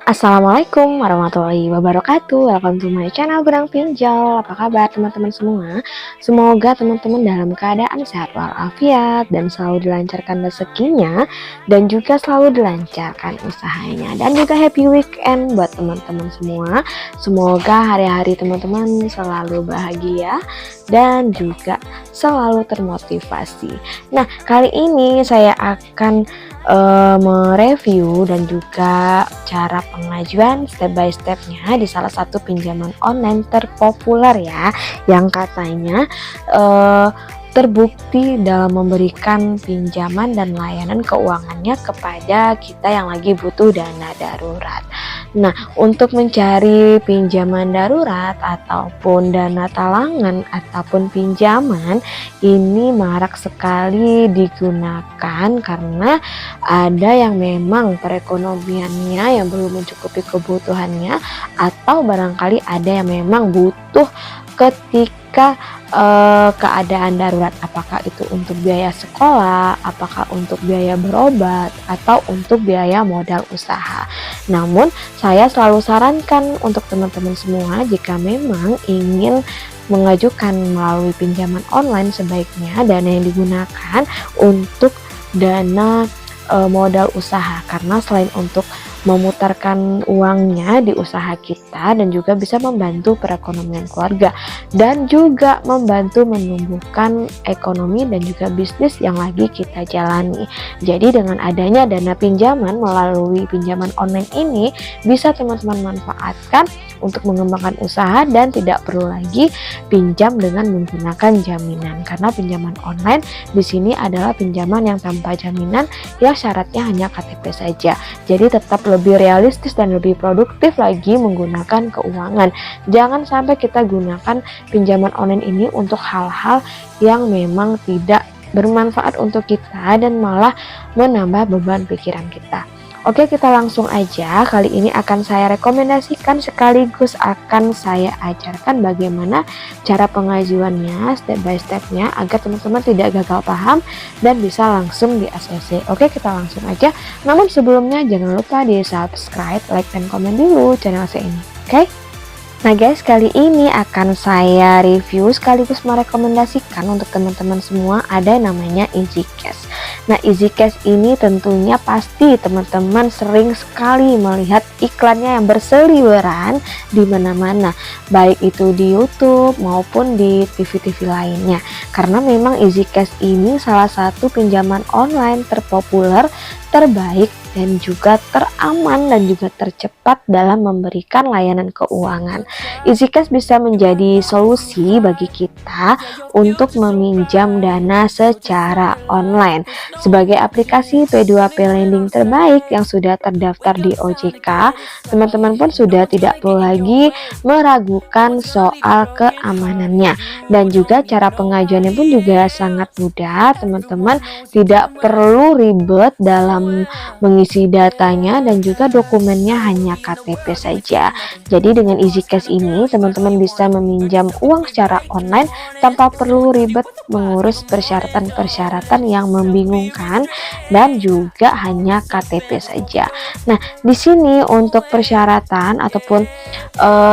Assalamualaikum warahmatullahi wabarakatuh. Welcome to my channel Benang Pinjol. Apa kabar teman-teman semua? Semoga teman-teman dalam keadaan sehat walafiat dan selalu dilancarkan rezekinya, dan juga selalu dilancarkan usahanya, dan juga happy weekend buat teman-teman semua. Semoga hari-hari teman-teman selalu bahagia dan juga selalu termotivasi. Nah, kali ini saya akan mereview dan juga cara pengajuan step by stepnya di salah satu pinjaman online terpopuler ya, yang katanya terbukti dalam memberikan pinjaman dan layanan keuangannya kepada kita yang lagi butuh dana darurat. Nah, untuk mencari pinjaman darurat ataupun dana talangan ataupun pinjaman ini marak sekali digunakan karena ada yang memang perekonomiannya yang belum mencukupi kebutuhannya, atau barangkali ada yang memang butuh ketika keadaan darurat, apakah itu untuk biaya sekolah, apakah untuk biaya berobat, atau untuk biaya modal usaha. Namun saya selalu sarankan untuk teman-teman semua, jika memang ingin mengajukan melalui pinjaman online, sebaiknya dana yang digunakan untuk dana modal usaha, karena selain untuk memutarkan uangnya di usaha kita dan juga bisa membantu perekonomian keluarga dan juga membantu menumbuhkan ekonomi dan juga bisnis yang lagi kita jalani. Jadi dengan adanya dana pinjaman melalui pinjaman online ini bisa teman-teman manfaatkan untuk mengembangkan usaha dan tidak perlu lagi pinjam dengan menggunakan jaminan, karena pinjaman online di sini adalah pinjaman yang tanpa jaminan, ya syaratnya hanya KTP saja. Jadi tetap lebih realistis dan lebih produktif lagi menggunakan keuangan. Jangan sampai kita gunakan pinjaman online ini untuk hal-hal yang memang tidak bermanfaat untuk kita dan malah menambah beban pikiran kita. Oke, kita langsung aja. Kali ini akan saya rekomendasikan sekaligus akan saya ajarkan bagaimana cara pengajuannya step by stepnya agar teman-teman tidak gagal paham dan bisa langsung di ACC. Oke, kita langsung aja. Namun sebelumnya jangan lupa di subscribe, like, dan komen dulu channel saya ini. Oke? Nah guys, kali ini akan saya review sekaligus merekomendasikan untuk teman-teman semua ada namanya EasyCash. Nah, EasyCash ini tentunya pasti teman-teman sering sekali melihat iklannya yang berseliweran di mana-mana, baik itu di YouTube maupun di TV-TV lainnya. Karena memang EasyCash ini salah satu pinjaman online terpopuler, terbaik, dan juga teraman dan juga tercepat dalam memberikan layanan keuangan. EasyCash bisa menjadi solusi bagi kita untuk meminjam dana secara online. Sebagai aplikasi P2P lending terbaik yang sudah terdaftar di OJK, teman-teman pun sudah tidak perlu lagi meragukan soal keamanannya. Dan juga cara pengajuannya pun juga sangat mudah, teman-teman tidak perlu ribet dalam mengisi datanya dan juga dokumennya hanya KTP saja. Jadi dengan EasyCash ini teman-teman bisa meminjam uang secara online tanpa perlu ribet mengurus persyaratan-persyaratan yang membingungkan dan juga hanya KTP saja. Nah, di sini untuk persyaratan ataupun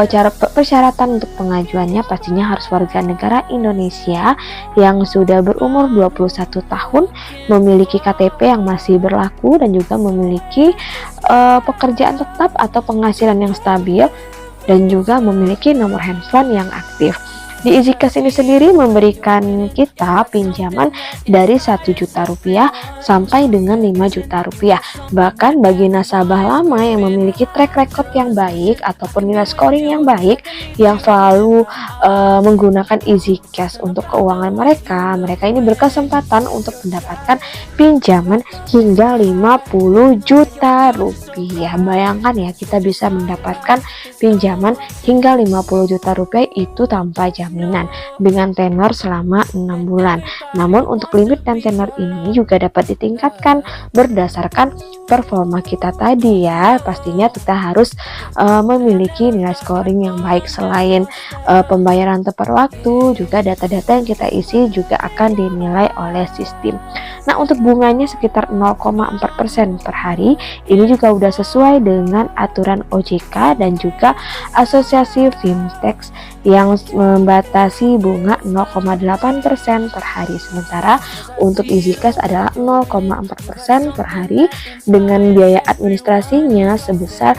cara persyaratan untuk pengajuannya pastinya harus warga negara Indonesia yang sudah berumur 21 tahun, memiliki KTP yang masih berlaku dan juga memiliki pekerjaan tetap atau penghasilan yang stabil dan juga memiliki nomor handphone yang aktif. Di EasyCash ini sendiri memberikan kita pinjaman dari Rp1.000.000 sampai dengan Rp5.000.000. Bahkan bagi nasabah lama yang memiliki track record yang baik ataupun nilai scoring yang baik yang selalu menggunakan EasyCash untuk keuangan mereka ini berkesempatan untuk mendapatkan pinjaman hingga Rp50 juta. Bayangkan ya, kita bisa mendapatkan pinjaman hingga Rp50 juta itu tanpa jaminan. jaminan dengan tenor selama 6 bulan. Namun untuk limit dan tenor ini juga dapat ditingkatkan berdasarkan performa kita tadi ya. Pastinya kita harus memiliki nilai scoring yang baik. Selain pembayaran tepat waktu, juga data-data yang kita isi juga akan dinilai oleh sistem. Nah, untuk bunganya sekitar 0,4% per hari. Ini juga udah sesuai dengan aturan OJK dan juga Asosiasi Fintech yang membatasi bunga 0,8% per hari. Sementara untuk EasyCash adalah 0,4% per hari dengan biaya administrasinya sebesar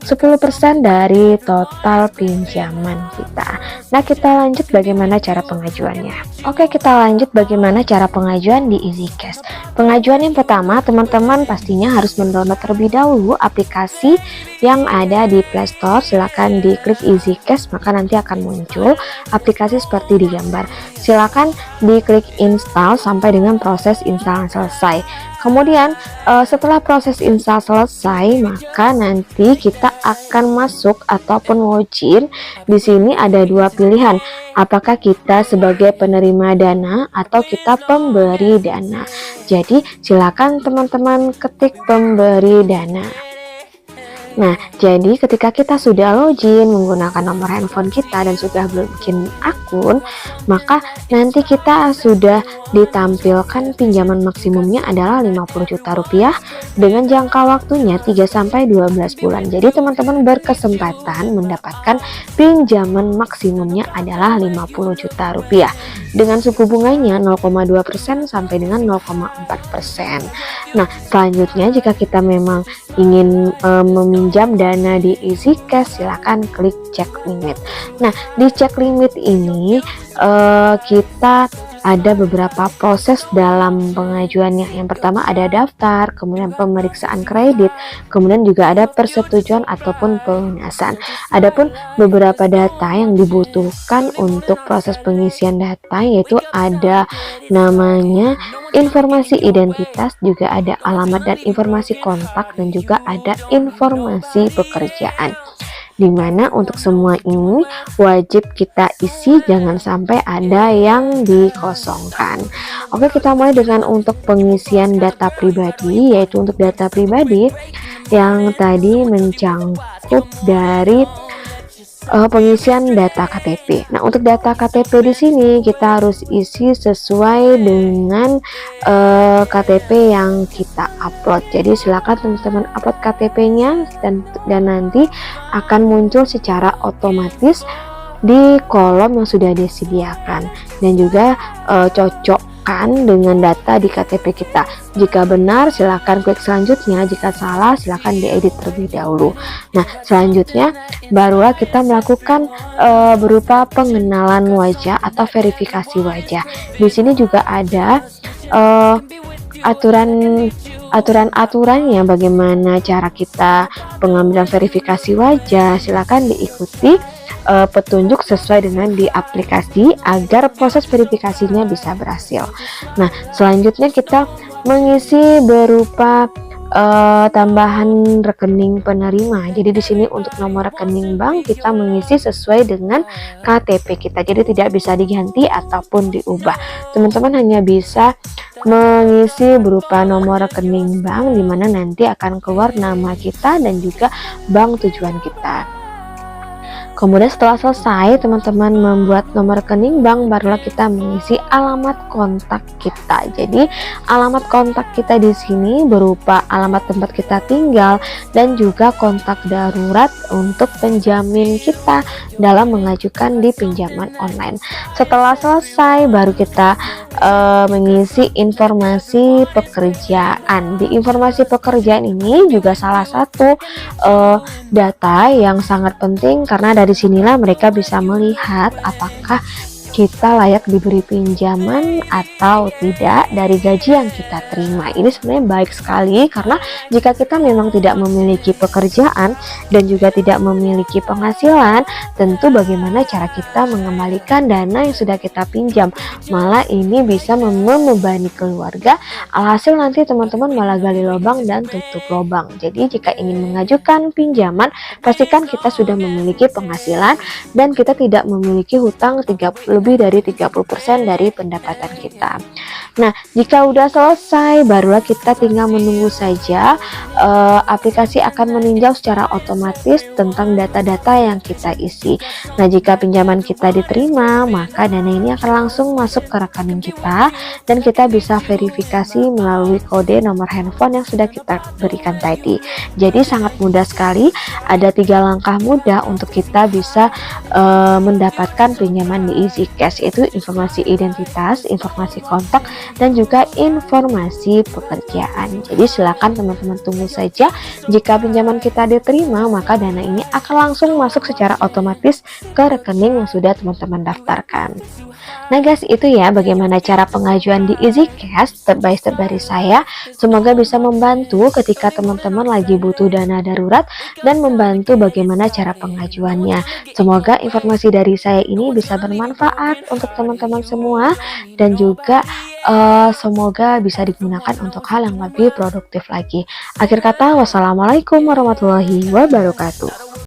10% dari total pinjaman kita. Nah, kita lanjut bagaimana cara pengajuannya. Oke, kita lanjut bagaimana cara pengajuan di EasyCash. Pengajuan yang pertama, teman-teman pastinya harus mendownload terlebih dahulu aplikasi yang ada di Play Store. Silakan diklik EasyCash, maka nanti akan muncul aplikasi seperti di gambar. Silakan diklik install sampai dengan proses install selesai. Kemudian setelah proses install selesai, maka nanti kita akan masuk ataupun login. Di sini ada dua pilihan, apakah kita sebagai penerima dana atau kita pemberi dana. Jadi silakan teman-teman ketik pemberi dana. Nah, jadi ketika kita sudah login menggunakan nomor handphone kita dan sudah bikin akun, maka nanti kita sudah ditampilkan pinjaman maksimumnya adalah 50 juta rupiah dengan jangka waktunya 3-12 bulan. Jadi teman-teman berkesempatan mendapatkan pinjaman maksimumnya adalah 50 juta rupiah dengan suku bunganya 0,2% sampai dengan 0,4%. Nah, selanjutnya jika kita memang ingin meminjam dana di EasyCash, silakan klik cek limit. Nah, di cek limit ini kita ada beberapa proses dalam pengajuannya. Yang pertama ada daftar, kemudian pemeriksaan kredit, kemudian juga ada persetujuan ataupun pelunasan. Adapun beberapa data yang dibutuhkan untuk proses pengisian data yaitu ada namanya, informasi identitas, juga ada alamat dan informasi kontak, dan juga ada informasi pekerjaan. Dimana untuk semua ini wajib kita isi, jangan sampai ada yang dikosongkan. Oke, kita mulai dengan untuk pengisian data pribadi, yaitu untuk data pribadi yang tadi mencangkup dari pengisian data KTP. Nah, untuk data KTP di sini kita harus isi sesuai dengan KTP yang kita upload. Jadi silakan teman-teman upload KTP-nya dan nanti akan muncul secara otomatis di kolom yang sudah disediakan, dan juga cocokkan dengan data di KTP kita. Jika benar silakan klik selanjutnya, jika salah silakan diedit terlebih dahulu. Nah, selanjutnya barulah kita melakukan berupa pengenalan wajah atau verifikasi wajah. Di sini juga ada aturan-aturannya bagaimana cara kita pengambilan verifikasi wajah. Silakan diikuti petunjuk sesuai dengan di aplikasi agar proses verifikasinya bisa berhasil. Nah, selanjutnya kita mengisi berupa tambahan rekening penerima. Jadi di sini untuk nomor rekening bank kita mengisi sesuai dengan KTP kita. Jadi tidak bisa diganti ataupun diubah. Teman-teman hanya bisa mengisi berupa nomor rekening bank, di mana nanti akan keluar nama kita dan juga bank tujuan kita. Kemudian setelah selesai teman-teman membuat nomor rekening bank, barulah kita mengisi alamat kontak kita. Jadi alamat kontak kita di sini berupa alamat tempat kita tinggal dan juga kontak darurat untuk penjamin kita dalam mengajukan di pinjaman online. Setelah selesai baru kita mengisi informasi pekerjaan. Di informasi pekerjaan ini juga salah satu data yang sangat penting, karena dari sinilah mereka bisa melihat apakah kita layak diberi pinjaman atau tidak dari gaji yang kita terima. Ini sebenarnya baik sekali, karena jika kita memang tidak memiliki pekerjaan dan juga tidak memiliki penghasilan, tentu bagaimana cara kita mengembalikan dana yang sudah kita pinjam. Malah ini bisa membebani keluarga, alhasil nanti teman-teman malah gali lubang dan tutup lubang. Jadi jika ingin mengajukan pinjaman, pastikan kita sudah memiliki penghasilan dan kita tidak memiliki hutang lebih dari 30% dari pendapatan kita. Nah, jika udah selesai, barulah kita tinggal menunggu saja. Aplikasi akan meninjau secara otomatis tentang data-data yang kita isi. Nah, jika pinjaman kita diterima, maka dana ini akan langsung masuk ke rekening kita dan kita bisa verifikasi melalui kode nomor handphone yang sudah kita berikan tadi. Jadi sangat mudah sekali, ada 3 langkah mudah untuk kita bisa mendapatkan pinjaman di EasyCash, yaitu informasi identitas, informasi kontak, dan juga informasi pekerjaan. Jadi silakan teman-teman tunggu saja. Jika pinjaman kita diterima, maka dana ini akan langsung masuk secara otomatis ke rekening yang sudah teman-teman daftarkan. Nah guys, itu ya bagaimana cara pengajuan di EasyCash step by step dari saya. Semoga bisa membantu ketika teman-teman lagi butuh dana darurat dan membantu bagaimana cara pengajuannya. Semoga informasi dari saya ini bisa bermanfaat untuk teman-teman semua, dan juga semoga bisa digunakan untuk hal yang lebih produktif lagi. Akhir kata, wassalamualaikum warahmatullahi wabarakatuh.